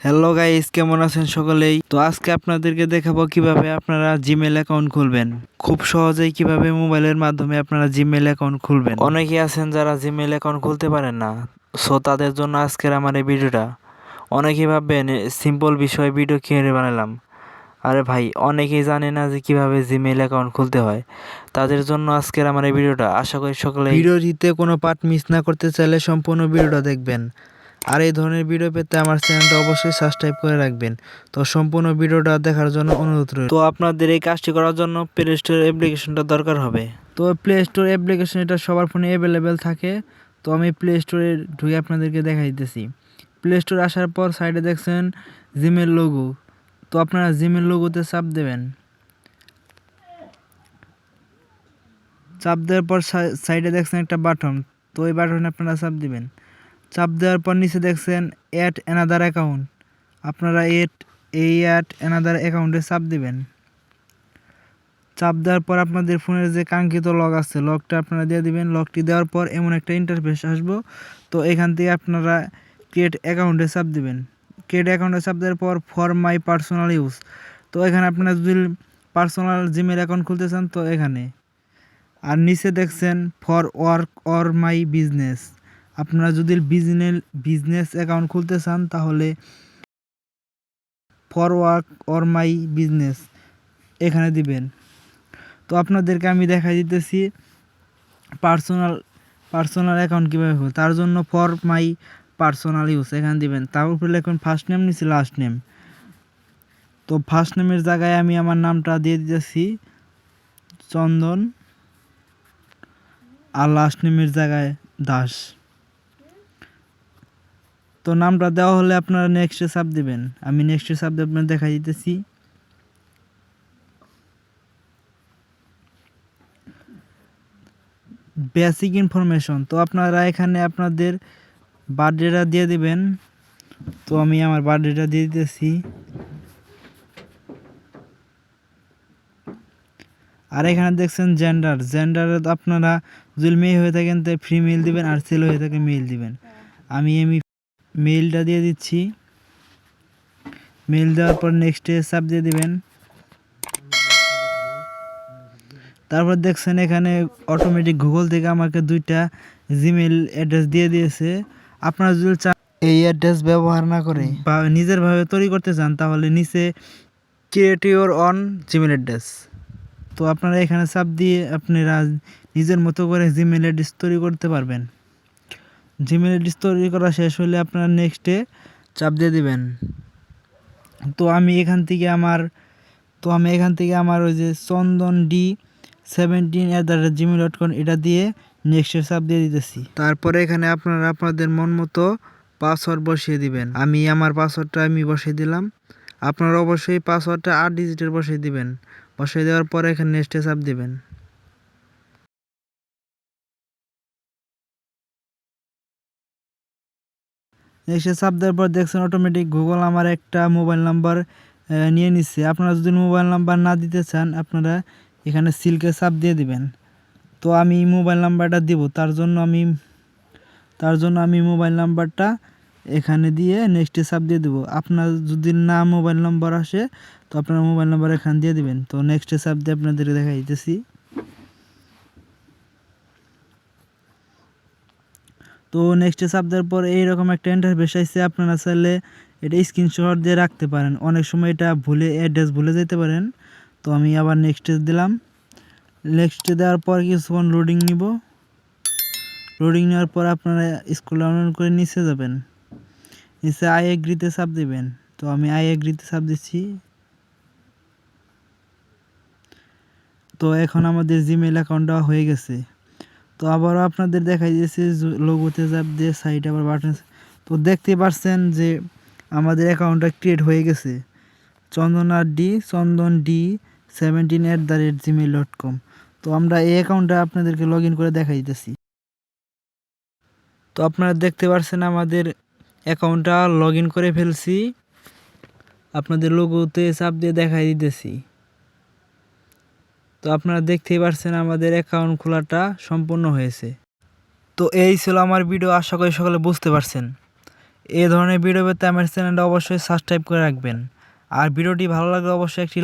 Hello guys, কেমন আছেন সকলেই? তো আজকে আপনাদেরকে দেখাবো কিভাবে আপনারা জিমেল অ্যাকাউন্ট খুলবেন। খুব সহজেই কিভাবে মোবাইলের মাধ্যমে আপনারা জিমেল অ্যাকাউন্ট খুলবেন। অনেকেই আছেন যারা জিমেল অ্যাকাউন্ট খুলতে পারেন না, সো তাদের জন্য আজকের আমার এই ভিডিওটা। অনেকেই ভাববেন সিম্পল বিষয় ভিডিও কিনে বানালাম। আরে ভাই, অনেকেই জানে না যে কিভাবে জিমেল অ্যাকাউন্ট খুলতে হয়। তাদের জন্য আজকের আমার এই ভিডিওটা। আশা করি সকলে ভিডিওটিতে কোনো পার্ট মিস না করতে চাইলে সম্পূর্ণ ভিডিওটা দেখবেন। আর এই ধরনের ভিডিও পেতে আমার চ্যানেলটা অবশ্যই সাবস্ক্রাইব করে রাখবেন। তো সম্পূর্ণ ভিডিওটা দেখার জন্য অনুরোধ রইল। তো আপনাদের এই কাজটি করার জন্য প্লে স্টোর অ্যাপ্লিকেশনটা দরকার হবে। তো প্লে স্টোর অ্যাপ্লিকেশন এটা সবার ফোনে অ্যাভেলেবেল থাকে। তো আমি প্লে স্টোরে ঢুকে আপনাদেরকে দেখাই দিতেছি। প্লে স্টোর আসার পর সাইডে দেখছেন জিমেল লোগো। তো আপনারা জিমেল লোগোতে চাপ দেবেন। চাপ দেওয়ার পর সাইডে দেখছেন একটা বাটন। তো এই বাটনে আপনারা চাপ দিবেন। চাপ দেওয়ার পর নিচে দেখছেন অ্যাড অ্যানাদার অ্যাকাউন্ট। আপনারা অ্যাড অ্যানাদার অ্যাকাউন্টে চাপ দিবেন। চাপ দেওয়ার পর আপনাদের ফোনের যে কাঙ্ক্ষিত লগ আছে, লগটা আপনারা দিয়ে দিবেন। লগটি দেওয়ার পর এমন একটা ইন্টারফেস আসবো। তো এখান থেকে আপনারা ক্রিয়েট অ্যাকাউন্টে চাপ দিবেন। ক্রিয়েট অ্যাকাউন্টে চাপ দেওয়ার পর ফর মাই পার্সোনাল ইউজ। তো এখানে আপনারা যদি পার্সোনাল জিমেল অ্যাকাউন্ট খুলতে চান তো এখানে। আর নিচে দেখছেন for work or my business. আপনারা যদি বিজনেস অ্যাকাউন্ট খুলতে চান তাহলে for work or my business এখানে দিবেন। তো আপনাদেরকে আমি দেখাই দিতেছি পার্সোনাল অ্যাকাউন্ট কীভাবে খুলবে। তার জন্য ফর মাই পার্সোনাল ইউজ এখানে দিবেন। তার উপরে লিখবেন ফার্স্ট নেম, নিচে লাস্ট নেম। তো ফার্স্ট নেমের জায়গায় আমি আমার নামটা দিয়ে দিতেছি চন্দন, আর লাস্ট নেমের জায়গায় দাস। তো নামটা দেওয়া হলে আপনারা নেক্সটে চাপ দিবেন। আমি নেক্সটে চাপ দিয়ে আপনার দেখাই দিতেছি। Basic information. তো আপনারা এখানে আপনাদের বার্থডেটা দিয়ে দিবেন। তো আমি আমার বার্থডেটা দিয়ে দিতেছি। আর এখানে দেখছেন জেন্ডারে আপনারা যদি মেয়ে হয়ে থাকেন তো ফিমেল দিবেন, আর ছেলে হয়ে থাকে মেল দিবেন। আমি মেলটা দিয়ে দিচ্ছি। মেল দেওয়ার পর নেক্সটে চাপ দিয়ে দিবেন। তারপর দেখছেন এখানে অটোমেটিক গুগল থেকে আমাকে 2টা জিমেল অ্যাড্রেস দিয়ে দিয়েছে। আপনারা যদি চান এই অ্যাড্রেস ব্যবহার না করে বা নিজেরভাবে তৈরি করতে চান তাহলে নিচে create your on Gmail address. তো আপনারা এখানে চাপ দিয়ে আপনারা নিজের মতো করে জিমেল অ্যাড্রেস তৈরি করতে পারবেন। জিমেল অ্যাড্রেস তৈরি করা শেষ হলে আপনারা নেক্সটে চাপ দিয়ে দিবেন। তো আমি এখান থেকে আমার ওই যে chandan.d17@gmail.com এটা দিয়ে নেক্সটে চাপ দিয়ে দিতেছি। তারপরে এখানে আপনারা আপনাদের মন মতো পাসওয়ার্ড বসিয়ে দিবেন। আমি আমার পাসওয়ার্ডটা বসিয়ে দিলাম। আপনারা অবশ্যই পাসওয়ার্ডটা 8 ডিজিটের বসিয়ে দিবেন। বসিয়ে দেওয়ার পরে এখানে নেক্সটে চাপ দিবেন। নেক্সটে চাপ দেওয়ার পর দেখছেন অটোমেটিক গুগল আমার একটা মোবাইল নাম্বার নিয়ে নিচ্ছে। আপনারা যদি মোবাইল নাম্বার না দিতে চান আপনারা এখানে সিলকে চাপ দিয়ে দিবেন। তো আমি মোবাইল নাম্বারটা দিব। তার জন্য আমি মোবাইল নাম্বারটা এখানে দিয়ে নেক্সটে চাপ দিয়ে দেবো। আপনার যদি না মোবাইল নাম্বার আসে তো আপনারা মোবাইল নাম্বার এখানে দিয়ে দিবেন। তো নেক্সটে চাপ দিয়ে আপনাদের দেখাই দিতেছি। তো নেক্সটে চাপ দেওয়ার পর এইরকম একটা ইন্টারফেস আসছে। আপনারা চাইলে এটা স্ক্রিনশট দিয়ে রাখতে পারেন। অনেক সময় এটা অ্যাড্রেস ভুলে যেতে পারেন। তো আমি আবার নেক্সটে দিলাম। নেক্সটে দেওয়ার পর কিছুক্ষণ লোডিং নিব। লোডিং নেওয়ার পর আপনারা স্ক্রল ডাউন করে নিচে যাবেন। নিচে আই এগ্রিতে চাপ দিবেন। তো আমি আই এগ্রিতে চাপ দিচ্ছি। তো এখন আমাদের জিমেল অ্যাকাউন্টটা হয়ে গেছে। তো আবারও আপনাদের দেখাই দিয়েছে লোগোতে চাপ দিয়ে সাইড আবার বাটন। তো দেখতে পাচ্ছেন যে আমাদের অ্যাকাউন্টটা ক্রিয়েট হয়ে গেছে। chandan.d17@gmail.com। তো আমরা এই অ্যাকাউন্টটা আপনাদেরকে লগ ইন করে দেখাই দিতেছি। তো আপনারা দেখতে পাচ্ছেন আমাদের অ্যাকাউন্টটা লগ ইন করে ফেলছি। আপনাদের লোগোতে চাপ দিয়ে দেখাই দিতেছি। তো আপনারা দেখতেই পাচ্ছেন আমাদের অ্যাকাউন্ট খোলাটা সম্পূর্ণ হয়েছে। তো এই ছিল আমার ভিডিও। আশা করি সকলে বুঝতে পারছেন। এই ধরনের ভিডিও পেতে আমার চ্যানেলটা অবশ্যই সাবস্ক্রাইব করে রাখবেন। আর ভিডিওটি ভালো লাগলে অবশ্যই একটি